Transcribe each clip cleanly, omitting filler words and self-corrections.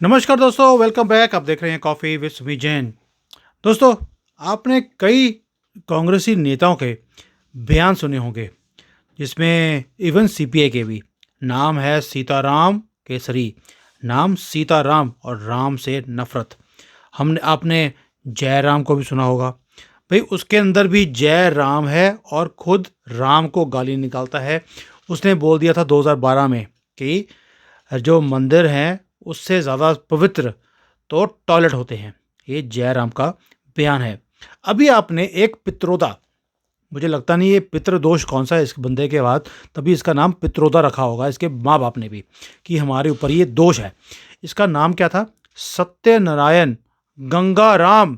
नमस्कार दोस्तों, welcome back. आप देख रहे हैं कॉफ़ी विद सुमी जैन। दोस्तों, आपने कई कांग्रेसी नेताओं के बयान सुने होंगे, जिसमें इवन सीपीआई के भी। नाम है सीताराम केसरी, नाम सीताराम और राम से नफरत। हमने आपने जयराम को भी सुना होगा। भाई, उसके अंदर भी जय राम है और खुद राम को गाली निकालता है। उसने बोल दिया था 2012 में कि जो मंदिर हैं उससे ज़्यादा पवित्र तो टॉयलेट होते हैं। ये जयराम का बयान है। अभी आपने एक पित्रोदा, मुझे लगता नहीं ये पितृदोष कौन सा है इस बंदे के बाद, तभी इसका नाम पित्रोदा रखा होगा इसके माँ बाप ने भी, कि हमारे ऊपर ये दोष है। इसका नाम क्या था? सत्यनारायण गंगाराम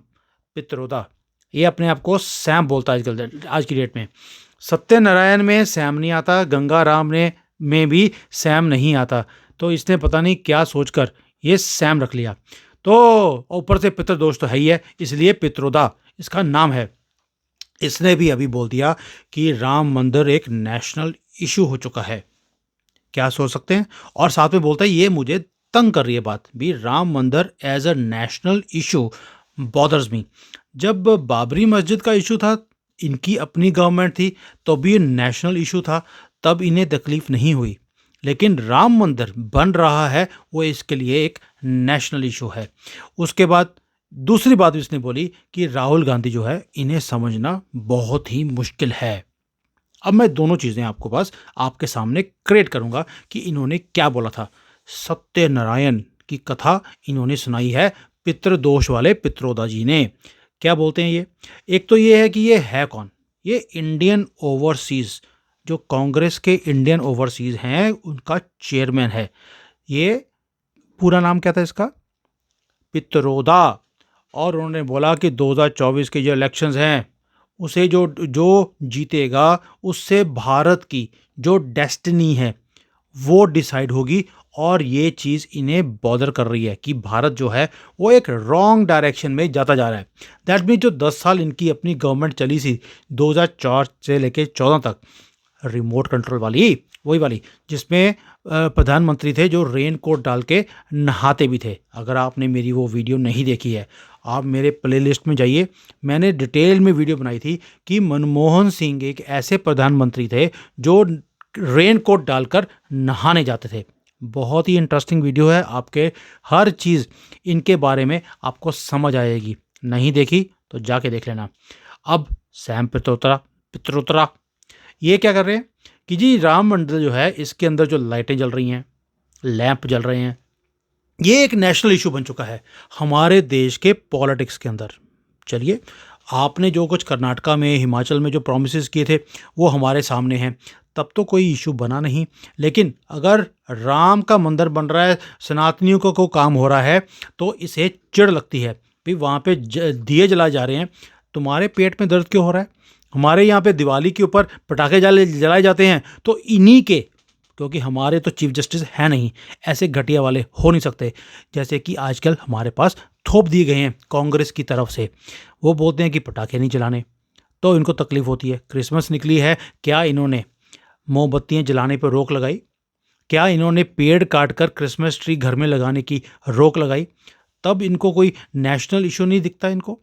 पित्रोदा। ये अपने आप को सैम बोलता है आजकल, आज की डेट में। सत्यनारायण में सैम नहीं आता, गंगाराम में भी सैम नहीं आता। तो इसने पता नहीं क्या सोचकर ये सैम रख लिया। तो ऊपर से पितृदोष तो है ही है, इसलिए पित्रोदा इसका नाम है। इसने भी अभी बोल दिया कि राम मंदिर एक नेशनल इशू हो चुका है। क्या सोच सकते हैं? और साथ में बोलता है ये मुझे तंग कर रही है बात भी, Ram Mandir as a national issue bothers me. जब बाबरी मस्जिद का इशू था, इनकी अपनी गवर्नमेंट थी, तो भी नेशनल इशू था, तब इन्हें तकलीफ नहीं हुई। लेकिन राम मंदिर बन रहा है, वो इसके लिए एक नेशनल इशू है। उसके बाद दूसरी बात इसने बोली कि राहुल गांधी जो है इन्हें समझना बहुत ही मुश्किल है। अब मैं दोनों चीज़ें आपको पास आपके सामने क्रिएट करूंगा कि इन्होंने क्या बोला था। सत्यनारायण की कथा इन्होंने सुनाई है पितृदोष वाले पित्रोदा जी ने। क्या बोलते हैं ये? एक तो ये है कि ये है कौन? ये इंडियन ओवरसीज, जो कांग्रेस के इंडियन ओवरसीज हैं उनका चेयरमैन है। ये पूरा नाम क्या था इसका? पित्रोदा। और उन्होंने बोला कि 2024 के जो इलेक्शंस हैं उसे जो जो जीतेगा उससे भारत की जो डेस्टिनी है वो डिसाइड होगी। और ये चीज़ इन्हें बॉदर कर रही है कि भारत जो है वो एक रॉन्ग डायरेक्शन में जाता जा रहा है। दैट मीन जो 10 साल इनकी अपनी गवर्नमेंट चली थी 2004 से लेके 14 तक, रिमोट कंट्रोल वाली, वही वाली जिसमें प्रधानमंत्री थे जो रेन कोट डाल के नहाते भी थे। अगर आपने मेरी वो वीडियो नहीं देखी है, आप मेरे प्लेलिस्ट में जाइए। मैंने डिटेल में वीडियो बनाई थी कि मनमोहन सिंह एक ऐसे प्रधानमंत्री थे जो रेन कोट डालकर नहाने जाते थे। बहुत ही इंटरेस्टिंग वीडियो है, आपके हर चीज़ इनके बारे में आपको समझ आएगी। नहीं देखी तो जाके देख लेना। अब सैम पित्रोदा पित्रोदा ये क्या कर रहे हैं कि जी राम मंदिर जो है इसके अंदर जो लाइटें जल रही हैं, लैंप जल रहे हैं, ये एक नेशनल इशू बन चुका है हमारे देश के पॉलिटिक्स के अंदर। चलिए, आपने जो कुछ कर्नाटका में, हिमाचल में जो प्रोमिस किए थे वो हमारे सामने हैं, तब तो कोई इशू बना नहीं। लेकिन अगर राम का मंदिर बन रहा है, सनातनियों को काम हो रहा है, तो इसे चिढ़ लगती है। भाई, वहाँ पे दिए जलाए जा रहे हैं, तुम्हारे पेट में दर्द क्यों हो रहा है? हमारे यहाँ पे दिवाली के ऊपर पटाखे जलाए जाते हैं, तो इन्हीं के, क्योंकि हमारे तो चीफ जस्टिस है नहीं, ऐसे घटिया वाले हो नहीं सकते जैसे कि आजकल हमारे पास थोप दिए गए हैं कांग्रेस की तरफ से। वो बोलते हैं कि पटाखे नहीं जलाने, तो इनको तकलीफ होती है। क्रिसमस निकली है, क्या इन्होंने मोमबत्तियाँ जलाने पर रोक लगाई? क्या इन्होंने पेड़ काट कर क्रिसमस ट्री घर में लगाने की रोक लगाई? तब इनको कोई नेशनल इशू नहीं दिखता इनको।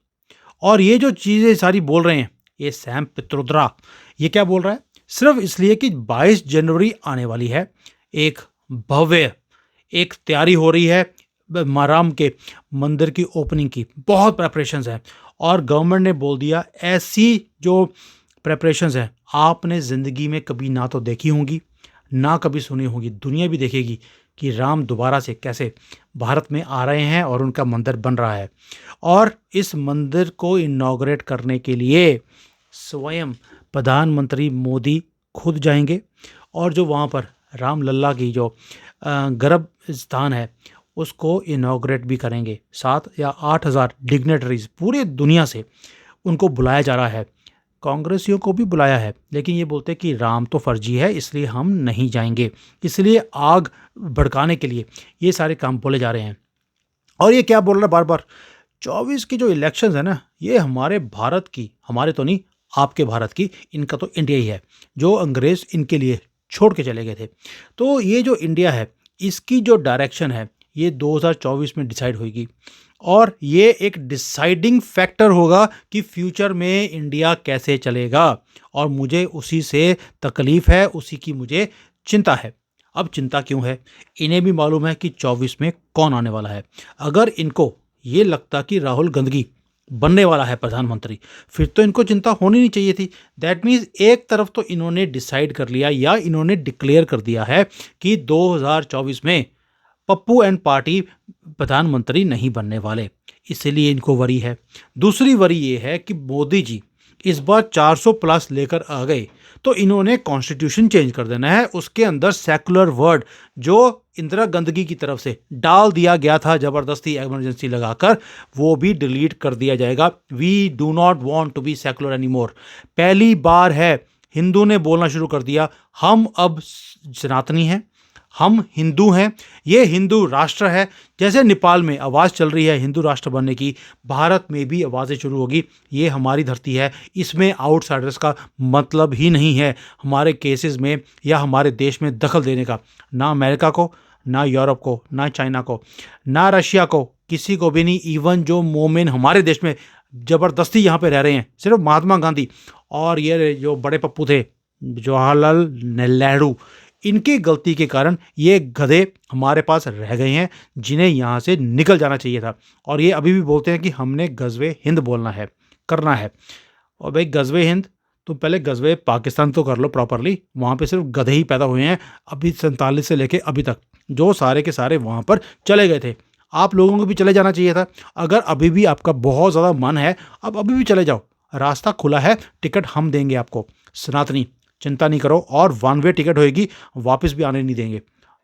और ये जो चीज़ें सारी बोल रहे हैं, ये सैम पित्रोदा ये क्या बोल रहा है? सिर्फ इसलिए कि 22 जनवरी आने वाली है, एक भव्य एक तैयारी हो रही है राम के मंदिर की ओपनिंग की, बहुत प्रेपरेशंस हैं। और गवर्नमेंट ने बोल दिया ऐसी जो प्रेपरेशंस हैं आपने ज़िंदगी में कभी ना तो देखी होंगी, ना कभी सुनी होगी। दुनिया भी देखेगी कि राम दोबारा से कैसे भारत में आ रहे हैं और उनका मंदिर बन रहा है। और इस मंदिर को इनॉग्रेट करने के लिए स्वयं प्रधानमंत्री मोदी खुद जाएंगे। और जो वहाँ पर राम लल्ला की जो गर्भ स्थान है उसको इनॉग्रेट भी करेंगे। 7 या 8 हज़ार डिग्नेटरीज पूरे दुनिया से उनको बुलाया जा रहा है। कांग्रेसियों को भी बुलाया है, लेकिन ये बोलते हैं कि राम तो फर्जी है इसलिए हम नहीं जाएंगे। इसलिए आग भड़काने के लिए ये सारे काम बोले जा रहे हैं। और ये क्या बोल रहा है बार बार, 24 की जो इलेक्शंस है ना, ये हमारे भारत की, हमारे तो नहीं, आपके भारत की, इनका तो इंडिया ही है जो अंग्रेज इनके लिए छोड़ के चले गए थे। तो ये जो इंडिया है इसकी जो डायरेक्शन है ये 2024 में डिसाइड होगी और ये एक डिसाइडिंग फैक्टर होगा कि फ्यूचर में इंडिया कैसे चलेगा। और मुझे उसी से तकलीफ है, उसी की मुझे चिंता है। अब चिंता क्यों है? इन्हें भी मालूम है कि 24 में कौन आने वाला है। अगर इनको ये लगता कि राहुल गांधी बनने वाला है प्रधानमंत्री, फिर तो इनको चिंता होनी नहीं चाहिए थी। दैट मीन्स एक तरफ तो इन्होंने डिसाइड कर लिया या इन्होंने डिक्लेयर कर दिया है कि 2024 में पप्पू एंड पार्टी प्रधानमंत्री नहीं बनने वाले, इसलिए इनको वरी है। दूसरी वरी ये है कि मोदी जी इस बार 400 प्लस लेकर आ गए तो इन्होंने कॉन्स्टिट्यूशन चेंज कर देना है। उसके अंदर सेकुलर वर्ड जो इंदिरा गांधी की तरफ से डाल दिया गया था जबरदस्ती इमरजेंसी लगाकर, वो भी डिलीट कर दिया जाएगा। We do not want to be secular anymore. पहली बार है हिंदू ने बोलना शुरू कर दिया, हम अब सनातनी हैं, हम हिंदू हैं, ये हिंदू राष्ट्र है। जैसे नेपाल में आवाज़ चल रही है हिंदू राष्ट्र बनने की, भारत में भी आवाज़ें शुरू होगी। ये हमारी धरती है, इसमें आउटसाइडर्स का मतलब ही नहीं है हमारे केसेस में या हमारे देश में दखल देने का। ना अमेरिका को, ना यूरोप को, ना चाइना को, ना रशिया को, किसी को भी नहीं। इवन जो मोमेन हमारे देश में ज़बरदस्ती यहाँ पे रह रहे हैं, सिर्फ महात्मा गांधी और ये जो बड़े पप्पू थे जवाहरलाल नेहरू, इनकी गलती के कारण ये गधे हमारे पास रह गए हैं जिन्हें यहाँ से निकल जाना चाहिए था। और ये अभी भी बोलते हैं कि हमने गज़वे हिंद बोलना है, करना है। और भाई गज़वे हिंद, तो पहले गज़वे पाकिस्तान तो कर लो प्रॉपरली। वहाँ पे सिर्फ गधे ही पैदा हुए हैं अभी 47 से लेके अभी तक, जो सारे के सारे वहाँ पर चले गए थे। आप लोगों को भी चले जाना चाहिए था। अगर अभी भी आपका बहुत ज़्यादा मन है, अब अभी भी चले जाओ, रास्ता खुला है, टिकट हम देंगे आपको सनातनी, चिंता नहीं करो। और वन वे टिकट होएगी, वापस भी आने नहीं देंगे।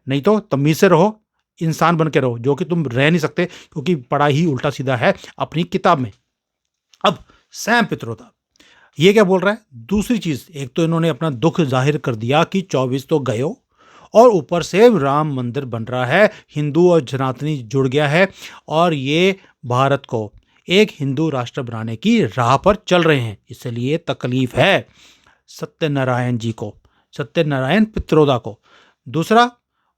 नहीं तो तमीज़ से रहो, इंसान बन के रहो, जो कि तुम रह नहीं सकते क्योंकि पढ़ा ही उल्टा सीधा है अपनी किताब में। अब सैम पित्रोदा ये क्या बोल रहा है? दूसरी चीज़, एक तो इन्होंने अपना दुख जाहिर कर दिया कि 24 तो गयो, और ऊपर से राम मंदिर बन रहा है, हिंदू और सनातनी जुड़ गया है और ये भारत को एक हिंदू राष्ट्र बनाने की राह पर चल रहे हैं। इसलिए तकलीफ है सत्यनारायण जी को, सत्यनारायण पित्रोदा को। दूसरा,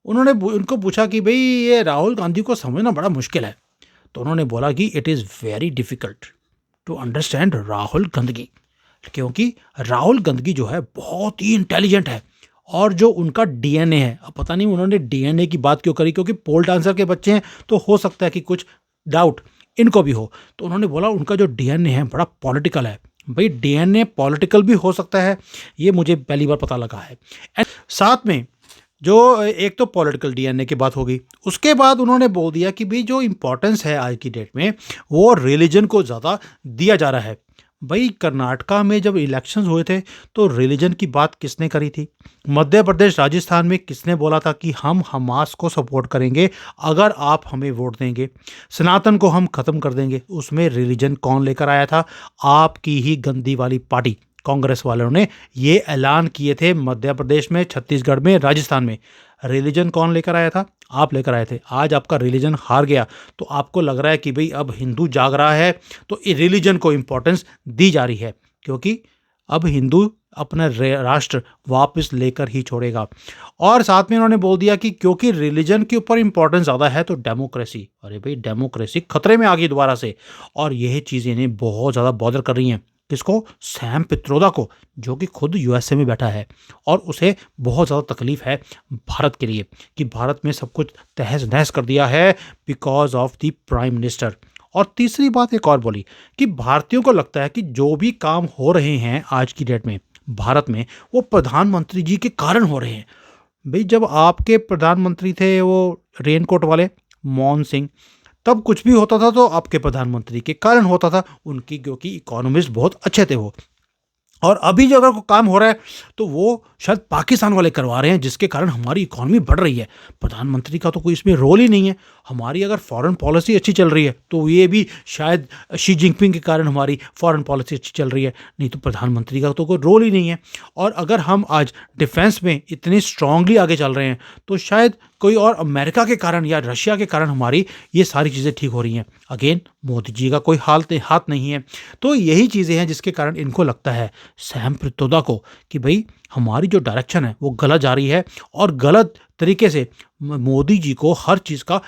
उन्होंने उनको पूछा कि भाई ये राहुल गांधी को समझना बड़ा मुश्किल है, तो उन्होंने बोला कि it is very difficult to understand Rahul Gandhi, क्योंकि राहुल गांधी जो है बहुत ही इंटेलिजेंट है और जो उनका डीएनए है। अब पता नहीं उन्होंने डीएनए की बात क्यों करी, क्योंकि पोल डांसर के बच्चे हैं तो हो सकता है कि कुछ डाउट इनको भी हो। तो उन्होंने बोला उनका जो डीएनए है बड़ा पॉलिटिकल है। भाई डीएनए पॉलिटिकल भी हो सकता है, ये मुझे पहली बार पता लगा है। एंड साथ में जो एक तो पॉलिटिकल डीएनए की बात होगी, उसके बाद उन्होंने बोल दिया कि भाई जो इम्पोर्टेंस है आज की डेट में वो रिलीजन को ज़्यादा दिया जा रहा है। भाई कर्नाटका में जब इलेक्शंस हुए थे तो रिलीजन की बात किसने करी थी? मध्य प्रदेश, राजस्थान में किसने बोला था कि हम हमास को सपोर्ट करेंगे अगर आप हमें वोट देंगे, सनातन को हम ख़त्म कर देंगे? उसमें रिलीजन कौन लेकर आया था? आपकी ही गंदी वाली पार्टी कांग्रेस वालों ने ये ऐलान किए थे मध्य प्रदेश में, छत्तीसगढ़ में, राजस्थान में। रिलीजन कौन लेकर आया था? आप लेकर आए थे। आज आपका रिलीजन हार गया तो आपको लग रहा है कि भाई अब हिंदू जाग रहा है, तो रिलीजन को इम्पोर्टेंस दी जा रही है, क्योंकि अब हिंदू अपना राष्ट्र वापस लेकर ही छोड़ेगा। और साथ में उन्होंने बोल दिया कि क्योंकि रिलीजन के ऊपर इम्पोर्टेंस ज़्यादा है तो डेमोक्रेसी, अरे भाई डेमोक्रेसी खतरे में आ गई दोबारा से। और यह चीज़ें इन्हें बहुत ज़्यादा बॉदर कर रही हैं। किसको? सैम पित्रोदा को, जो कि खुद यूएसए में बैठा है और उसे बहुत ज़्यादा तकलीफ है भारत के लिए कि भारत में सब कुछ तहस नहस कर दिया है because of the prime minister. और तीसरी बात एक और बोली कि भारतीयों को लगता है कि जो भी काम हो रहे हैं आज की डेट में भारत में, वो प्रधानमंत्री जी के कारण हो रहे हैं। भाई जब आपके प्रधानमंत्री थे वो रेनकोट वाले मनमोहन सिंह, तब कुछ भी होता था तो आपके प्रधानमंत्री के कारण होता था, उनकी क्योंकि इकोनॉमिस्ट बहुत अच्छे थे वो। और अभी जो अगर काम हो रहा है तो वो शायद पाकिस्तान वाले करवा रहे हैं, जिसके कारण हमारी इकोनॉमी बढ़ रही है। प्रधानमंत्री का तो कोई इसमें रोल ही नहीं है। हमारी अगर फॉरेन पॉलिसी अच्छी चल रही है तो ये भी शायद शी जिनपिंग के कारण हमारी फॉरेन पॉलिसी अच्छी चल रही है, नहीं तो प्रधानमंत्री का तो कोई रोल ही नहीं है। और अगर हम आज डिफेंस में इतने स्ट्रांगली आगे चल रहे हैं तो शायद कोई और अमेरिका के कारण या रशिया के कारण हमारी ये सारी चीज़ें ठीक हो रही हैं। अगेन मोदी जी का कोई हाथ नहीं है। तो यही चीज़ें हैं जिसके कारण इनको लगता है सैम पित्रोदा को कि भाई हमारी जो डायरेक्शन है वो गलत जा रही है और गलत तरीके से मोदी जी को हर चीज़ का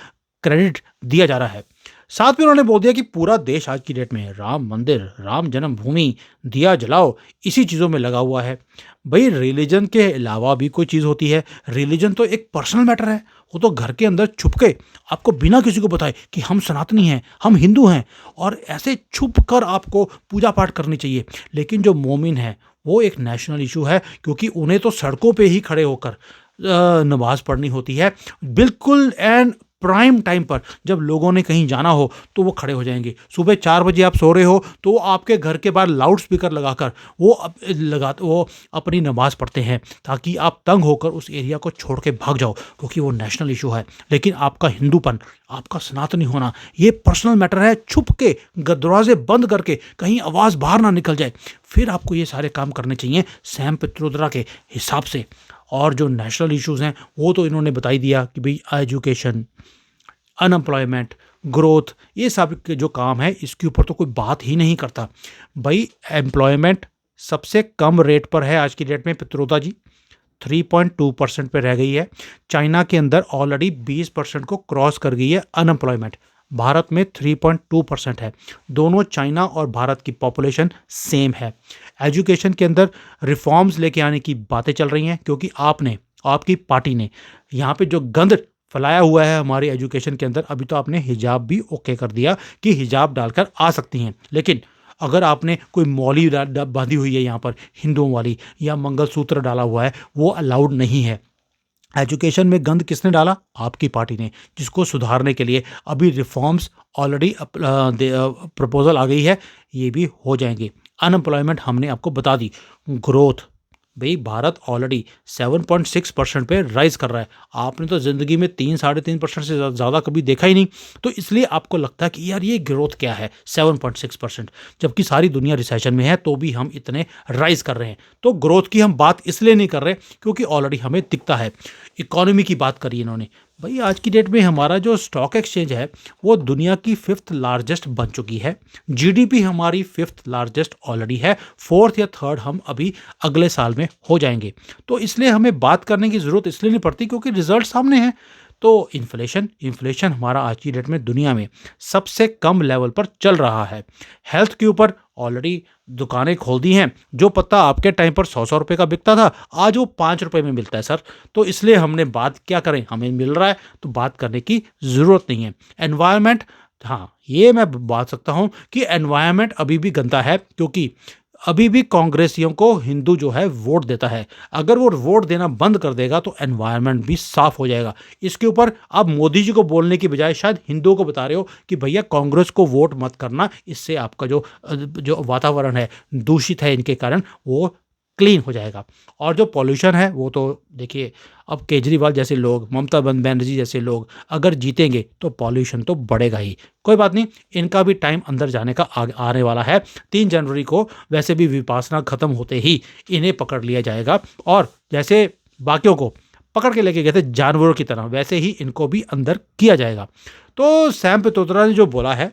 क्रेडिट दिया जा रहा है। साथ में उन्होंने बोल दिया कि पूरा देश आज की डेट में राम मंदिर, राम जन्मभूमि, दिया जलाओ, इसी चीज़ों में लगा हुआ है। भाई रिलीजन के अलावा भी कोई चीज़ होती है। रिलीजन तो एक पर्सनल मैटर है, वो तो घर के अंदर छुप के आपको बिना किसी को बताए कि हम सनातनी हैं, हम हिंदू हैं, और ऐसे छुप कर आपको पूजा पाठ करनी चाहिए। लेकिन जो मोमिन है वो एक नेशनल इशू है, क्योंकि उन्हें तो सड़कों पे ही खड़े होकर नमाज पढ़नी होती है। बिल्कुल एंड प्राइम टाइम पर जब लोगों ने कहीं जाना हो तो वो खड़े हो जाएंगे। सुबह 4 बजे आप सो रहे हो तो वो आपके घर के बाहर लाउड स्पीकर लगाकर वो अपनी नमाज पढ़ते हैं, ताकि आप तंग होकर उस एरिया को छोड़ के भाग जाओ, क्योंकि वो नेशनल इशू है। लेकिन आपका हिंदूपन, आपका सनातनी होना, ये पर्सनल मैटर है। छुप के दरवाजे बंद करके कहीं आवाज़ बाहर ना निकल जाए, फिर आपको ये सारे काम करने चाहिए सैम पित्रोदा के हिसाब से। और जो नेशनल इश्यूज़ हैं वो तो इन्होंने बता ही दिया कि भाई एजुकेशन, अनएम्प्लॉयमेंट, ग्रोथ, ये सब के जो काम है इसके ऊपर तो कोई बात ही नहीं करता। भाई एम्प्लॉयमेंट सबसे कम रेट पर है आज की डेट में पित्रोदा जी, 3.2% पे रह गई है। चाइना के अंदर ऑलरेडी 20% को क्रॉस कर गई है अनएम्प्लॉयमेंट। भारत में 3.2% है। दोनों चाइना और भारत की पॉपुलेशन सेम है। एजुकेशन के अंदर रिफॉर्म्स लेके आने की बातें चल रही हैं, क्योंकि आपकी पार्टी ने यहाँ पे जो गंद फैलाया हुआ है हमारी एजुकेशन के अंदर। अभी तो आपने हिजाब भी ओके कर दिया कि हिजाब डालकर आ सकती हैं, लेकिन अगर आपने कोई मौली बांधी हुई है यहाँ पर हिंदुओं वाली, या मंगलसूत्र डाला हुआ है, वो अलाउड नहीं है। एजुकेशन में गंद किसने डाला? आपकी पार्टी ने, जिसको सुधारने के लिए अभी रिफॉर्म्स ऑलरेडी प्रपोजल आ गई है, ये भी हो जाएंगे। अनएम्प्लॉयमेंट हमने आपको बता दी। ग्रोथ, भाई भारत ऑलरेडी 7.6% पे राइज कर रहा है। आपने तो ज़िंदगी में 3-3.5% से ज़्यादा कभी देखा ही नहीं, तो इसलिए आपको लगता है कि यार ये ग्रोथ क्या है 7.6%, जबकि सारी दुनिया रिसेशन में है तो भी हम इतने राइज कर रहे हैं। तो ग्रोथ की हम बात इसलिए नहीं कर रहे क्योंकि ऑलरेडी हमें दिखता है। इकोनॉमी की बात करी इन्होंने। भाई आज की डेट में हमारा जो स्टॉक एक्सचेंज है वो दुनिया की 5th लार्जेस्ट बन चुकी है। जीडीपी हमारी 5th लार्जेस्ट ऑलरेडी है। 4th या 3rd हम अभी अगले साल में हो जाएंगे। तो इसलिए हमें बात करने की ज़रूरत इसलिए नहीं पड़ती क्योंकि रिजल्ट सामने हैं। तो इन्फ्लेशन हमारा आज की डेट में दुनिया में सबसे कम लेवल पर चल रहा है। हेल्थ के ऊपर ऑलरेडी दुकानें खोल दी हैं। जो पत्ता आपके टाइम पर 100 रुपये का बिकता था, आज वो 5 रुपये में मिलता है सर। तो इसलिए हमने बात क्या करें, हमें मिल रहा है तो बात करने की ज़रूरत नहीं है। एनवायरनमेंट, हाँ ये मैं बात सकता हूँ कि एनवायरनमेंट अभी भी गंदा है, क्योंकि अभी भी कांग्रेसियों को हिंदू जो है वोट देता है। अगर वो वोट देना बंद कर देगा तो एनवायरनमेंट भी साफ हो जाएगा। इसके ऊपर आप मोदी जी को बोलने की बजाय शायद हिंदुओं को बता रहे हो कि भैया कांग्रेस को वोट मत करना, इससे आपका जो वातावरण है दूषित है इनके कारण, वो क्लीन हो जाएगा। और जो पॉल्यूशन है वो तो देखिए, अब केजरीवाल जैसे लोग, ममता बनर्जी जैसे लोग अगर जीतेंगे तो पॉल्यूशन तो बढ़ेगा ही। कोई बात नहीं, इनका भी टाइम अंदर जाने का आने वाला है। 3 जनवरी को वैसे भी विपासना खत्म होते ही इन्हें पकड़ लिया जाएगा, और जैसे बाकियों को पकड़ के लेके गए थे जानवरों की तरह, वैसे ही इनको भी अंदर किया जाएगा। तो सैम पित्रोदा ने जो बोला है,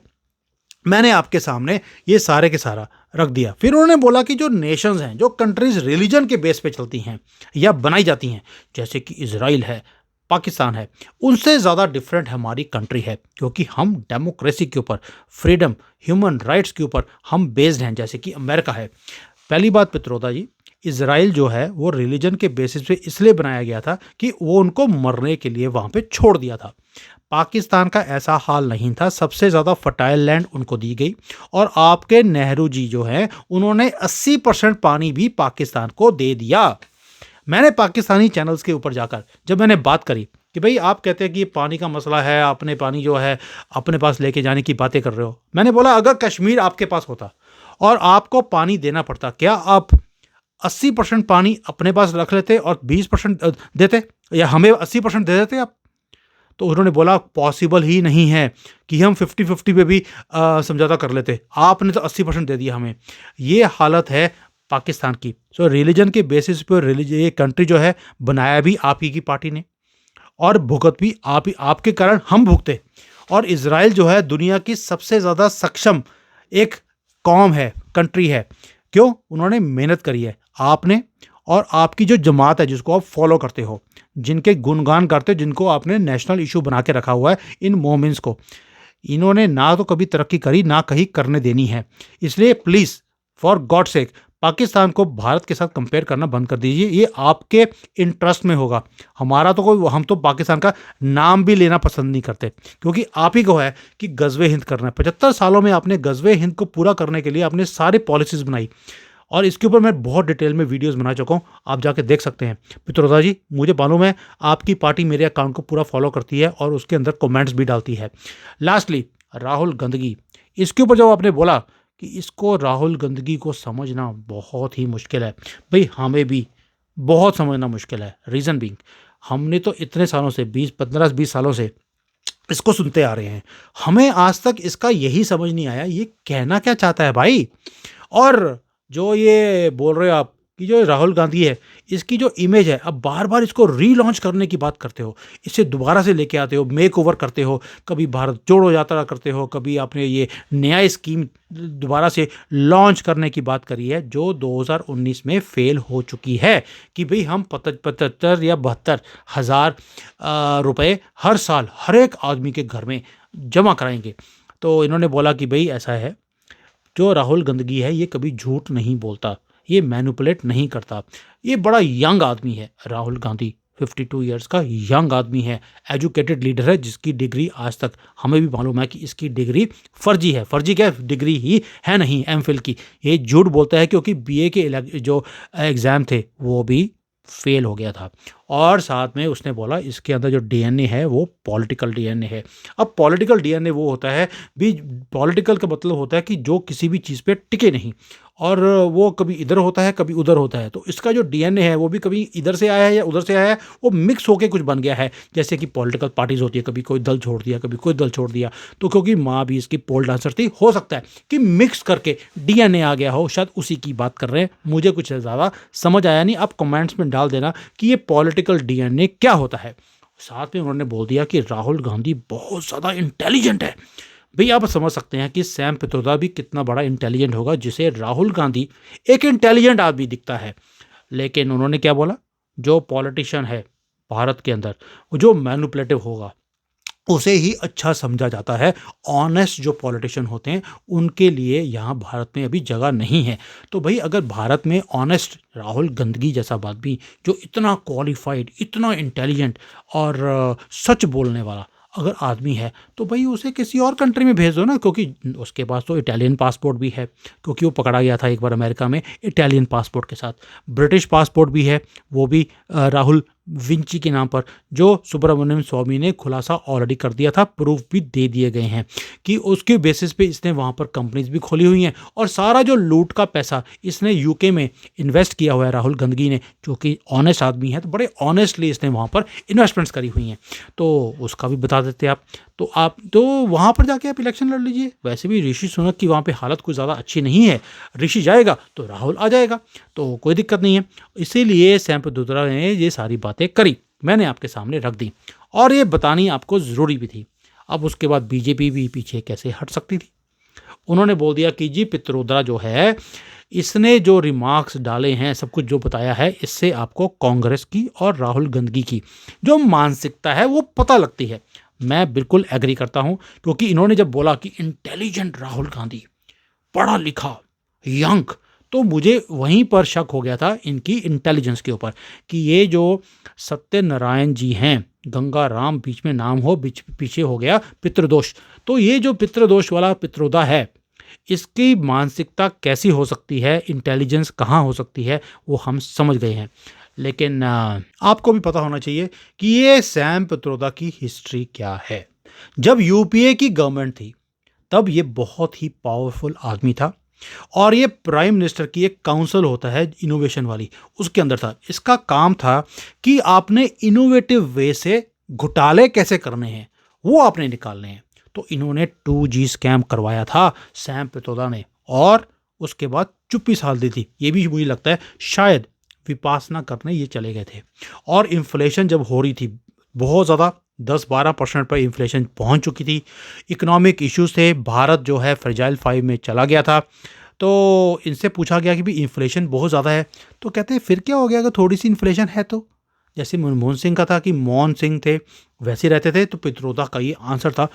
मैंने आपके सामने ये सारे के सारा रख दिया। फिर उन्होंने बोला कि जो नेशंस हैं, जो कंट्रीज रिलीजन के बेस पे चलती हैं या बनाई जाती हैं, जैसे कि इजराइल है, पाकिस्तान है, उनसे ज़्यादा डिफरेंट हमारी कंट्री है, क्योंकि हम डेमोक्रेसी के ऊपर, फ्रीडम, ह्यूमन राइट्स के ऊपर हम बेस्ड हैं, जैसे कि अमेरिका है। पहली बात पित्रोदा जी, इजराइल जो है वो रिलीजन के बेसिस पे इसलिए बनाया गया था कि वो उनको मरने के लिए वहाँ पे छोड़ दिया था। पाकिस्तान का ऐसा हाल नहीं था। सबसे ज़्यादा फर्टाइल लैंड उनको दी गई, और आपके नेहरू जी जो हैं उन्होंने 80% पानी भी पाकिस्तान को दे दिया। मैंने पाकिस्तानी चैनल्स के ऊपर जाकर जब मैंने बात करी कि भाई आप कहते हैं कि पानी का मसला है, आपने पानी जो है अपने पास लेके जाने की बातें कर रहे हो। मैंने बोला अगर कश्मीर आपके पास होता और आपको पानी देना पड़ता, क्या आप 80% पानी अपने पास रख लेते और 20% देते, या हमें 80% दे देते आप? तो उन्होंने बोला पॉसिबल ही नहीं है कि हम 50-50 पे भी समझौता कर लेते। आपने तो 80% दे दिया हमें। ये हालत है पाकिस्तान की। सो रिलीजन के बेसिस पर ये कंट्री जो है बनाया भी आप ही की पार्टी ने, और भुगत भी आपके कारण हम भुगते। और इजराइल जो है दुनिया की सबसे ज़्यादा सक्षम एक कौम है, कंट्री है। क्यों? उन्होंने मेहनत करी है। आपने और आपकी जो जमात है जिसको आप फॉलो करते हो, जिनके गुणगान करते हो, जिनको आपने नेशनल इशू बना के रखा हुआ है, इन मोमेंट्स को इन्होंने ना तो कभी तरक्की करी ना कहीं करने देनी है। इसलिए please for God sake Pakistan को भारत के साथ कंपेयर करना बंद कर दीजिए। ये आपके इंटरेस्ट में होगा। हमारा तो कोई, हम तो पाकिस्तान का नाम भी लेना पसंद नहीं करते, क्योंकि आप ही को है कि गजवे हिंद करना है। 75 सालों में आपने गजवे हिंद को पूरा करने के लिए आपने सारे पॉलिसीज बनाई, और इसके ऊपर मैं बहुत डिटेल में वीडियोस बना चुका हूँ, आप जाके देख सकते हैं। पित्रोदा जी, मुझे मालूम है आपकी पार्टी मेरे अकाउंट को पूरा फॉलो करती है और उसके अंदर कमेंट्स भी डालती है। लास्टली राहुल गंदगी, इसके ऊपर जब आपने बोला कि इसको, राहुल गंदगी को समझना बहुत ही मुश्किल है, भाई हमें भी बहुत समझना मुश्किल है। रीज़न बीइंग, हमने तो इतने सालों से 20 सालों से इसको सुनते आ रहे हैं, हमें आज तक इसका यही समझ नहीं आया ये कहना क्या चाहता है भाई। और जो ये बोल रहे हो आप कि जो राहुल गांधी है, इसकी जो इमेज है, अब बार बार इसको रीलॉन्च करने की बात करते हो, इसे दोबारा से लेके आते हो, मेक ओवर करते हो, कभी भारत जोड़ो यात्रा करते हो, कभी आपने ये नया स्कीम दोबारा से लॉन्च करने की बात करी है जो 2019 में फेल हो चुकी है, कि भाई हम 75 या 72 हज़ार रुपये हर साल हर एक आदमी के घर में जमा कराएंगे। तो इन्होंने बोला कि भाई ऐसा है, जो राहुल गंदगी है ये कभी झूठ नहीं बोलता, ये मैनिपुलेट नहीं करता, ये बड़ा यंग आदमी है। राहुल गांधी 52 इयर्स का यंग आदमी है, एजुकेटेड लीडर है, जिसकी डिग्री आज तक हमें भी मालूम है कि इसकी डिग्री फर्जी है। फर्जी क्या, डिग्री ही है नहीं, एमफिल की। ये झूठ बोलता है क्योंकि बीए के जो एग्ज़ाम थे वो भी फेल हो गया था। और साथ में उसने बोला इसके अंदर जो डीएनए है वो पॉलिटिकल डीएनए है। अब पॉलिटिकल डीएनए वो होता है भी, पॉलिटिकल का मतलब होता है कि जो किसी भी चीज़ पे टिके नहीं, और वो कभी इधर होता है कभी उधर होता है। तो इसका जो डीएनए है वो भी कभी इधर से आया है या उधर से आया है, वो मिक्स होके कुछ बन गया है। जैसे कि पॉलिटिकल पार्टीज होती है, कभी कोई दल छोड़ दिया कभी कोई दल छोड़ दिया, तो क्योंकि माँ भी इसकी पोल डांसर थी, हो सकता है कि मिक्स करके डीएनए आ गया हो, शायद उसी की बात कर रहे हैं। मुझे कुछ ज़्यादा समझ आया नहीं, आप कमेंट्स में डाल देना कि ये पॉलिटिकल डीएनए क्या होता है। साथ में उन्होंने बोल दिया कि राहुल गांधी बहुत ज़्यादा इंटेलिजेंट है। भाई आप समझ सकते हैं कि सैम पित्रोदा भी कितना बड़ा इंटेलिजेंट होगा, जिसे राहुल गांधी एक इंटेलिजेंट आदमी दिखता है। लेकिन उन्होंने क्या बोला, जो पॉलिटिशियन है भारत के अंदर, वो जो मैनिपुलेटिव होगा उसे ही अच्छा समझा जाता है। ऑनेस्ट जो पॉलिटिशियन होते हैं उनके लिए यहाँ भारत में अभी जगह नहीं है। तो भाई अगर भारत में ऑनेस्ट राहुल गंदगी जैसा आदमी, जो इतना क्वालिफाइड, इतना इंटेलिजेंट और सच बोलने वाला अगर आदमी है, तो भाई उसे किसी और कंट्री में भेज दो ना, क्योंकि उसके पास तो इटालियन पासपोर्ट भी है, क्योंकि वो पकड़ा गया था एक बार अमेरिका में इटालियन पासपोर्ट के साथ। ब्रिटिश पासपोर्ट भी है, वो भी राहुल विंची के नाम पर, जो सुब्रमण्यम स्वामी ने खुलासा ऑलरेडी कर दिया था, प्रूफ भी दे दिए गए हैं कि उसके बेसिस पे इसने वहाँ पर कंपनीज भी खोली हुई हैं, और सारा जो लूट का पैसा इसने यूके में इन्वेस्ट किया हुआ है राहुल गंदगी ने, जो कि ऑनेस्ट आदमी है, तो बड़े ऑनेस्टली इसने वहाँ पर इन्वेस्टमेंट्स करी हुई हैं। तो उसका भी बता देते आप तो वहाँ पर जाके आप इलेक्शन लड़ लीजिए। वैसे भी ऋषि सुनक की वहाँ पे हालत कुछ ज़्यादा अच्छी नहीं है, ऋषि जाएगा तो राहुल आ जाएगा, तो कोई दिक्कत नहीं है। इसीलिए सैम पित्रोदा ने ये सारी बातें करी, मैंने आपके सामने रख दी, और ये बतानी आपको ज़रूरी भी थी। अब उसके बाद बीजेपी भी पीछे कैसे हट सकती थी। उन्होंने बोल दिया कि जी पित्रोदा जो है, इसने जो रिमार्क्स डाले हैं, सब कुछ जो बताया है, इससे आपको कांग्रेस की और राहुल गंदगी की जो मानसिकता है वो पता लगती है। मैं बिल्कुल एग्री करता हूं, क्योंकि इन्होंने जब बोला कि इंटेलिजेंट राहुल गांधी, पढ़ा लिखा, यंग, तो मुझे वहीं पर शक हो गया था इनकी इंटेलिजेंस के ऊपर, कि ये जो सत्यनारायण जी हैं, गंगा राम बीच में नाम हो, पीछे हो गया पितृदोष, तो ये जो पितृदोष वाला पित्रोदा है, इसकी मानसिकता कैसी हो सकती है, इंटेलिजेंस कहाँ हो सकती है, वो हम समझ गए हैं। लेकिन आपको भी पता होना चाहिए कि ये सैम पित्रोदा की हिस्ट्री क्या है। जब यूपीए की गवर्नमेंट थी तब ये बहुत ही पावरफुल आदमी था, और ये प्राइम मिनिस्टर की एक काउंसिल होता है इनोवेशन वाली, उसके अंदर था। इसका काम था कि आपने इनोवेटिव वे से घोटाले कैसे करने हैं वो आपने निकालने हैं। तो इन्होंने 2G स्कैम करवाया था सैम पित्रोदा ने, और उसके बाद चुप्पी साध दी थी। ये भी मुझे लगता है शायद विपासना करने ये चले गए थे। और इन्फ्लेशन जब हो रही थी बहुत ज़्यादा, 10-12% पर इन्फ्लेशन पहुंच चुकी थी, इकोनॉमिक इश्यूज थे, भारत जो है फ्रेजाइल 5 में चला गया था, तो इनसे पूछा गया कि भी इन्फ्लेशन बहुत ज़्यादा है, तो कहते हैं फिर क्या हो गया अगर थोड़ी सी इन्फ्लेशन है तो। जैसे मनमोहन सिंह का था कि मोहन सिंह थे वैसे रहते थे, तो पित्रोदा का ये आंसर था,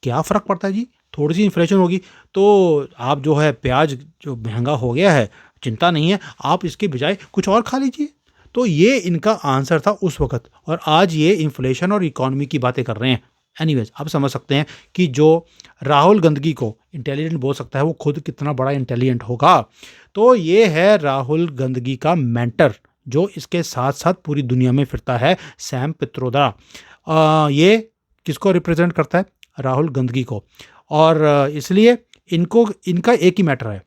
क्या फ़र्क पड़ता है जी, थोड़ी सी इन्फ्लेशन होगी तो आप जो है प्याज जो महंगा हो गया है, चिंता नहीं है, आप इसके बजाय कुछ और खा लीजिए। तो ये इनका आंसर था उस वक़्त, और आज ये इन्फ्लेशन और इकोनॉमी की बातें कर रहे हैं। एनीवेज़ आप समझ सकते हैं कि जो राहुल गंदगी को इंटेलिजेंट बोल सकता है वो खुद कितना बड़ा इंटेलिजेंट होगा। तो ये है राहुल गंदगी का मेंटर, जो इसके साथ-साथ पूरी दुनिया में फिरता है, सैम पित्रोदा। ये किसको रिप्रेज़ेंट करता है? राहुल गंदगी को। और इसलिए इनको इनका एक ही मैटर है,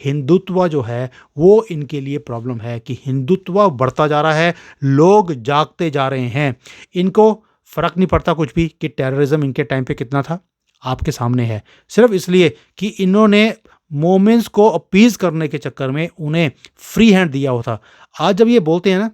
हिंदुत्व जो है वो इनके लिए प्रॉब्लम है कि हिंदुत्व बढ़ता जा रहा है, लोग जागते जा रहे हैं। इनको फ़र्क नहीं पड़ता कुछ भी कि टेररिज्म इनके टाइम पे कितना था, आपके सामने है। सिर्फ़ इसलिए कि इन्होंने मोमेंट्स को अपीज़ करने के चक्कर में उन्हें फ्री हैंड दिया हुआ था। आज जब ये बोलते हैं ना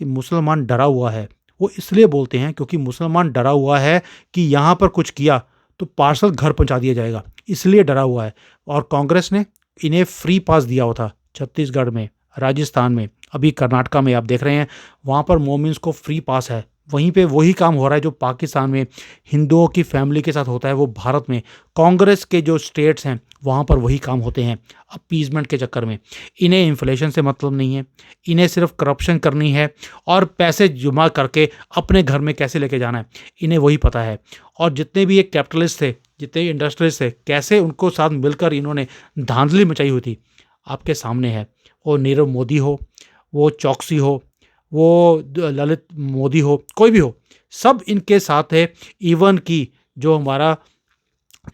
कि मुसलमान डरा हुआ है, वो इसलिए बोलते हैं क्योंकि मुसलमान डरा हुआ है कि यहाँ पर कुछ किया तो पार्सल घर पहुँचा दिया जाएगा, इसलिए डरा हुआ है। और कांग्रेस ने इन्हें फ्री पास दिया हुआ था छत्तीसगढ़ में, राजस्थान में, अभी कर्नाटका में आप देख रहे हैं, वहाँ पर मोमिन्स को फ्री पास है। वहीं पे वही काम हो रहा है जो पाकिस्तान में हिंदुओं की फैमिली के साथ होता है, वो भारत में कांग्रेस के जो स्टेट्स हैं वहाँ पर वही काम होते हैं अपीजमेंट के चक्कर में। इन्हें इन्फ्लेशन से मतलब नहीं है, इन्हें सिर्फ करप्शन करनी है और पैसे जमा करके अपने घर में कैसे लेके जाना है, इन्हें वही पता है। और जितने भी ये कैपिटलिस्ट थे, जितने इंडस्ट्रियलिस्ट थे, कैसे उनको साथ मिलकर इन्होंने धांधली मचाई हुई थी, आपके सामने है। वो नीरव मोदी हो, वो चौकसी हो, वो ललित मोदी हो, कोई भी हो, सब इनके साथ है। इवन कि जो हमारा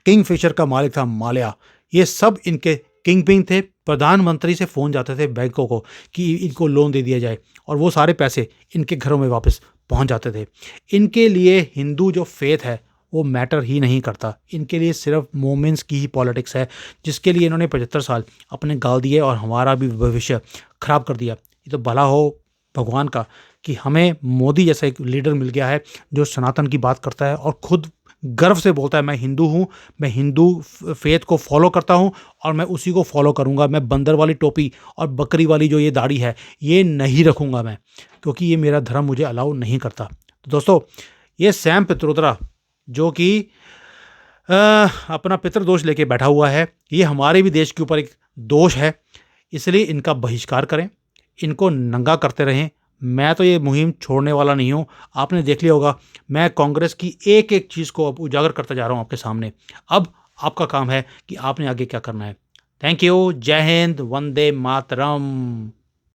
किंगफिशर का मालिक था माल्या, ये सब इनके किंग पिन थे। प्रधानमंत्री से फ़ोन जाते थे बैंकों को कि इनको लोन दे दिया जाए, और वो सारे पैसे इनके घरों में वापस पहुंच जाते थे। इनके लिए हिंदू जो फेथ है वो मैटर ही नहीं करता, इनके लिए सिर्फ मोमेंट्स की ही पॉलिटिक्स है, जिसके लिए इन्होंने 75 साल अपने गाल दिए और हमारा भी भविष्य खराब कर दिया। ये तो भला हो भगवान का कि हमें मोदी जैसा एक लीडर मिल गया है जो सनातन की बात करता है और खुद गर्व से बोलता है मैं हिंदू हूँ, मैं हिंदू फेथ को फॉलो करता हूँ और मैं उसी को फॉलो करूँगा। मैं बंदर वाली टोपी और बकरी वाली जो ये दाढ़ी है ये नहीं रखूँगा मैं, क्योंकि ये मेरा धर्म मुझे अलाउ नहीं करता। तो दोस्तों, ये सैम पित्रोदा जो कि अपना पितृदोष लेके बैठा हुआ है, ये हमारे भी देश के ऊपर एक दोष है, इसलिए इनका बहिष्कार करें, इनको नंगा करते रहें। मैं तो ये मुहिम छोड़ने वाला नहीं हूँ। आपने देख लिया होगा, मैं कांग्रेस की एक एक चीज़ को अब उजागर करता जा रहा हूँ आपके सामने। अब आपका काम है कि आपने आगे क्या करना है। Thank you. जय हिंद। वंदे मातरम।